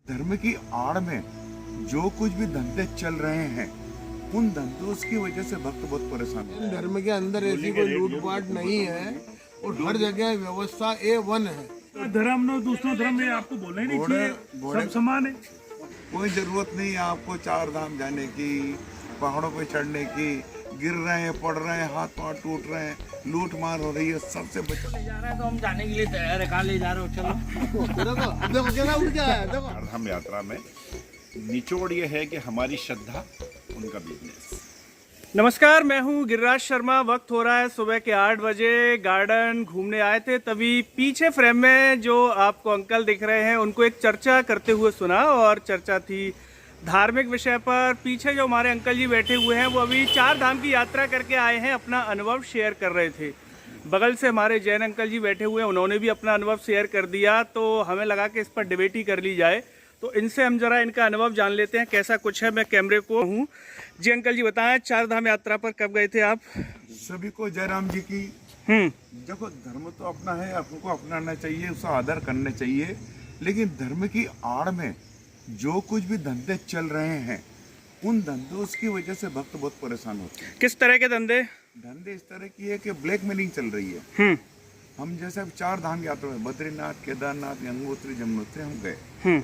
धर्म की आड़ में जो कुछ भी धंधे चल रहे हैं, उन धंधों की वजह से भक्त बहुत परेशान हैं। धर्म के अंदर ऐसी कोई लूटपाट नहीं है और हर जगह व्यवस्था A1 है। धर्म नो दूसरा धर्म ये आपको बोलना ही नहीं चाहिए, सब समान है। कोई जरूरत नहीं है आपको चार धाम जाने की, पहाड़ों पे चढ़ने की। गिर रहे हैं, पड़ रहे हैं, हाथ पांव टूट रहे हैं, लूट मार हो रही है, सबसे बचो। ले जा रहा है तो हम जाने के लिए तैयार है। कहाँ ले जा रहे हो? चलो देखो कैसा उठ गया है, देखो। चारधाम यात्रा में निचोड़ ये है कि हमारी श्रद्धा, उनका बिजनेस। नमस्कार, मैं हूं गिरिराज शर्मा। वक्त हो रहा है सुबह के 8 बजे। गार्डन घूमने आए थे, तभी पीछे फ्रेम में जो आपको अंकल दिख रहे हैं उनको एक चर्चा करते हुए सुना, और चर्चा थी धार्मिक विषय पर। पीछे जो हमारे अंकल जी बैठे हुए हैं वो अभी 4 धाम की यात्रा करके आए हैं, अपना अनुभव शेयर कर रहे थे। बगल से हमारे जैन अंकल जी बैठे हुए हैं, उन्होंने भी अपना अनुभव शेयर कर दिया, तो हमें लगा कि इस पर डिबेट ही कर ली जाए। तो इनसे हम जरा इनका अनुभव जान लेते हैं कैसा कुछ है। मैं कैमरे को हूँ जी। अंकल जी बताएं, 4 धाम यात्रा पर कब गए थे आप? सभी को जयराम जी की। देखो, धर्म तो अपना है, आपको अपनाना चाहिए, उसका आदर करना चाहिए, लेकिन धर्म की आड़ में जो कुछ भी धंधे चल रहे हैं, उन धंधों की वजह से भक्त बहुत परेशान होते हैं। किस तरह के धंधे? धंधे इस तरह की है कि ब्लैकमेलिंग चल रही है। हम जैसे अब 4 धाम यात्रा में बद्रीनाथ, केदारनाथ, गंगोत्री, जमुनोत्री हम गए,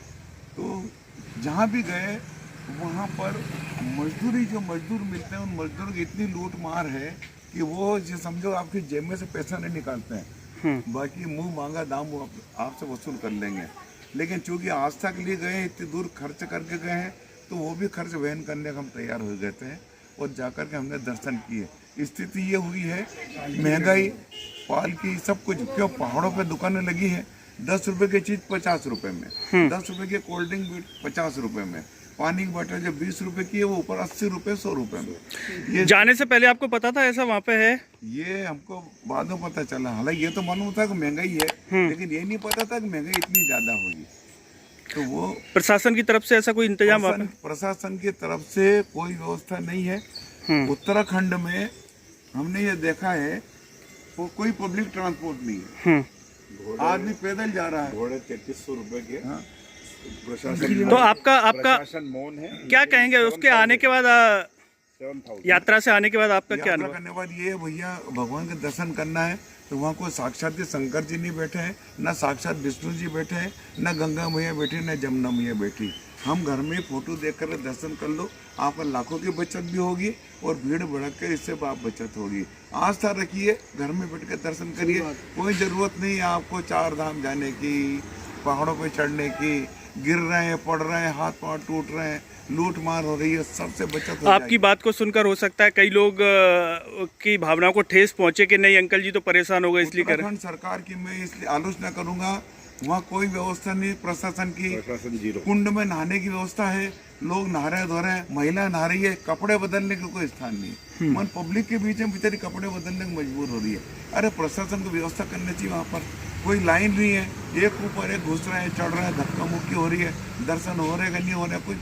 तो जहाँ भी गए वहाँ पर मजदूरी, जो मजदूर मिलते हैं, उन मजदूरों की इतनी लूट मार है कि वो जो समझो आपकी जेब में से पैसा नहीं निकालते हैं, बाकी मुंह मांगा दाम वो आपसे वसूल कर लेंगे। लेकिन चूंकि आस्था के लिए गए, इतनी दूर खर्च करके गए हैं, तो वो भी खर्च वहन करने का हम तैयार हो गए थे और जाकर के हमने दर्शन किए। स्थिति ये हुई है, महंगाई, पालकी, सब कुछ, क्यों पहाड़ों पे दुकानें लगी है, 10 रुपए की चीज 50 रुपए में, 10 रुपए की कोल्ड ड्रिंक भी 50 रुपए में, पानी की बोतल जो 20 रुपए की है वो ऊपर 80 रुपए, 100 रुपए में। ये जाने से पहले आपको पता था ऐसा वहाँ पे है? ये हमको बाद में पता चला। हालांकि ये तो मालूम था कि महंगाई है, लेकिन ये नहीं पता था कि महंगाई इतनी ज्यादा होगी। तो वो प्रशासन की तरफ से ऐसा कोई इंतजाम? प्रशासन की तरफ से कोई व्यवस्था नहीं है। उत्तराखंड में हमने ये देखा है, कोई पब्लिक ट्रांसपोर्ट नहीं है, आदमी पैदल जा रहा है। घोड़े 3300 रुपए के। हाँ। प्रशासन तो आपका प्रशासन मौन है। क्या कहेंगे उसके आने के बाद, 7000 यात्रा से आने के बाद आपका क्या यात्रा अनुभव? करने बाद ये भैया भगवान के दर्शन करना है, तो वहाँ कोई साक्षात शंकर जी नहीं बैठे हैं, न साक्षात विष्णु जी बैठे हैं, न गंगा मैया बैठी, न जमुना मैया बैठी। हम घर में फोटो देख कर दर्शन कर लो, आपका लाखों की बचत भी होगी और भीड़ भड़क कर इससे आप बचत होगी। आस्था रखिए, घर में बैठ कर दर्शन करिए। कोई ज़रूरत नहीं है आपको 4 धाम जाने की, पहाड़ों पे चढ़ने की। गिर रहे हैं, पड़ रहे हैं, हाथ पांव टूट रहे हैं, लूट मार हो रही है, सबसे बचत हो आपकी बात को सुनकर हो सकता है कई लोग की भावनाओं को ठेस पहुंचे कि नहीं अंकल जी तो परेशान हो गए इसलिए कर। उत्तराखंड सरकार की मैं इसलिए आलोचना करूंगा, वहाँ कोई व्यवस्था नहीं प्रशासन की। प्रशासन जीरो। कुंड में नहाने की व्यवस्था है, लोग नहा रहे धो रहे हैं, महिला नहा रही है, कपड़े बदलने का कोई स्थान नहीं। मन पब्लिक के बीच में बेचारी कपड़े बदलने को मजबूर हो रही है। अरे प्रशासन को व्यवस्था करनी चाहिए। वहाँ पर कोई लाइन नहीं है, एक ऊपर एक घुस रहे हैं, चढ़ रहे हैं, धक्का मुक्की हो रही है, दर्शन हो रहे हैं नहीं हो रहे, कुछ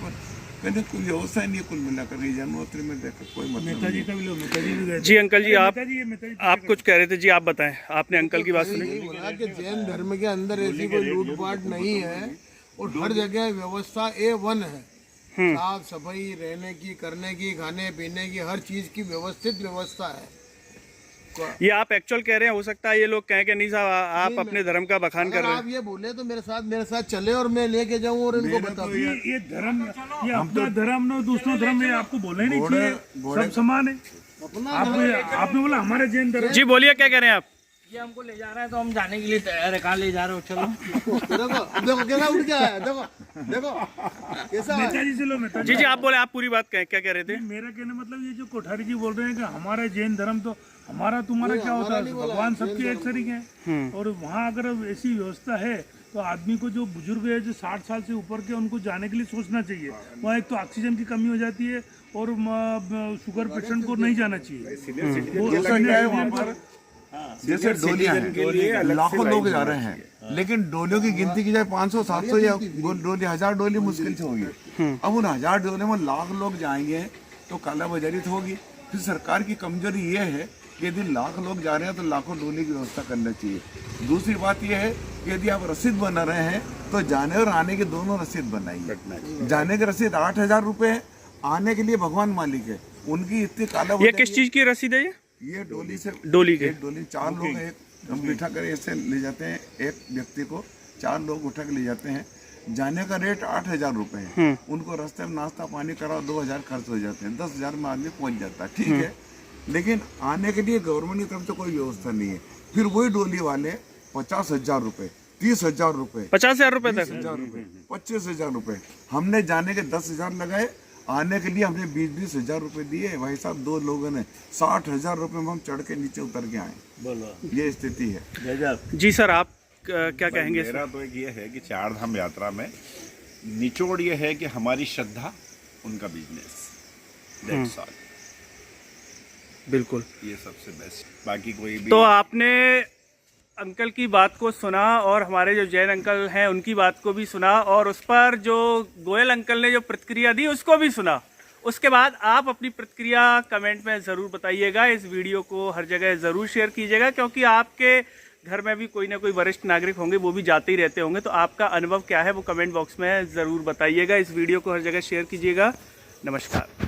कहने कोई व्यवस्था नहीं है। कुल मिलाकर जन्मोत्सव में देखकर कोई मतलब नेताजी का भी लोग, नेताजी भी गए थे। जी अंकल जी, नेताजी आप कुछ कह रहे थे जी, आप बताएं। आपने अंकल की बात सुनी? यही बोला कि जैन धर्म के अंदर ऐसी कोई लूटपाट नहीं है और हर जगह व्यवस्था A1 है। साफ सफाई, रहने की, करने की, खाने पीने की, हर चीज की व्यवस्थित व्यवस्था है। ये आप एक्चुअल कह रहे हैं? हो सकता है ये लोग कहें कि नहीं साहब आप अपने धर्म का बखान कर अगर रहे आप ये बोले तो मेरे साथ चले और मैं लेके जाऊं और इनको बता दूं। ये धर्म, ये अपना धर्म नो दूसरा धर्म ये आपको बोलना ही नहीं चाहिए, सब समान है। आपने बोला हमारे जैन धर्म। हैं। जी बोलिए, क्या कह रहे हैं आप? ये हमको ले जा रहा है तो हम जाने के लिए तैयार है। कहाँ ले जा रहे हो? चलो देखो कैसा उठ गया है, देखो कैसा है। नेताजी से लो, नेताजी। जी जी आप बोले, आप पूरी बात कहें, क्या कह रहे थे? मेरा कहने मतलब ये जो कोठारी जी बोल रहे हैं कि हमारा जैन धर्म, तो हमारा तुम्हारा क्या होता है? भगवान सबके एक तरीके हैं। और वहाँ अगर ऐसी व्यवस्था है तो आदमी को, जो बुजुर्ग है, जो 60 साल से ऊपर के, उनको जाने के लिए सोचना चाहिए। वहाँ एक तो ऑक्सीजन की कमी हो जाती है और शुगर पेशेंट को नहीं जाना चाहिए। जैसे डोलियां हैं, लाखों लोग जा रहे हैं, लेकिन डोलियों की गिनती की जाए 500, 700 या डोली, 1000 डोली मुश्किल से होगी। अब उन 1000 डोली में लाख लोग जाएंगे तो कालाबाजारी तो होगी। फिर सरकार की कमजोरी ये है कि यदि लाख लोग जा रहे हैं तो लाखों डोली की व्यवस्था करना चाहिए। दूसरी बात यह है कि यदि आप रसीद बना रहे हैं तो जाने और आने की दोनों रसीद बनाइए। जाने की रसीद 8,000 रुपये है, आने के लिए भगवान मालिक है, उनकी इतनी काला ये किस चीज की रसीद है ये डोली से डोली के एक डोली 4 लोग हैं, एक हम बिठा कर ऐसे ले जाते हैं, एक व्यक्ति को 4 लोग उठा के ले जाते हैं। जाने का रेट 8,000 रुपये है, उनको रास्ते में नाश्ता पानी कराओ 2,000 खर्च हो जाते हैं, 10,000 में आदमी पहुंच जाता है, ठीक है। लेकिन आने के लिए गवर्नमेंट की तरफ से कोई व्यवस्था नहीं है। फिर वही डोली वाले 50,000 रुपये, 30,000 रुपये, 50,000 रुपए तक 30,000 रुपये, 25,000 रुपये। हमने जाने के 10,000 लगाए, आने के लिए हमने 20,000 रुपये दिए। भाई साहब 2 लोगों ने 60,000 रुपये में हम चढ़ के नीचे उतर के आए। बोलो ये स्थिति है। जी सर, आप क्या कहेंगे? मेरा तो एक ये है कि 4 धाम यात्रा में निचोड़ ये है कि हमारी श्रद्धा, उनका बिजनेस, दैट्स ऑल। बिल्कुल, ये सबसे बेस्ट। बाकी कोई भी तो आपने अंकल की बात को सुना और हमारे जो जैन अंकल हैं उनकी बात को भी सुना, और उस पर जो गोयल अंकल ने जो प्रतिक्रिया दी उसको भी सुना। उसके बाद आप अपनी प्रतिक्रिया कमेंट में ज़रूर बताइएगा। इस वीडियो को हर जगह ज़रूर शेयर कीजिएगा, क्योंकि आपके घर में भी कोई ना कोई वरिष्ठ नागरिक होंगे, वो भी जाते ही रहते होंगे। तो आपका अनुभव क्या है वो कमेंट बॉक्स में ज़रूर बताइएगा। इस वीडियो को हर जगह शेयर कीजिएगा। नमस्कार।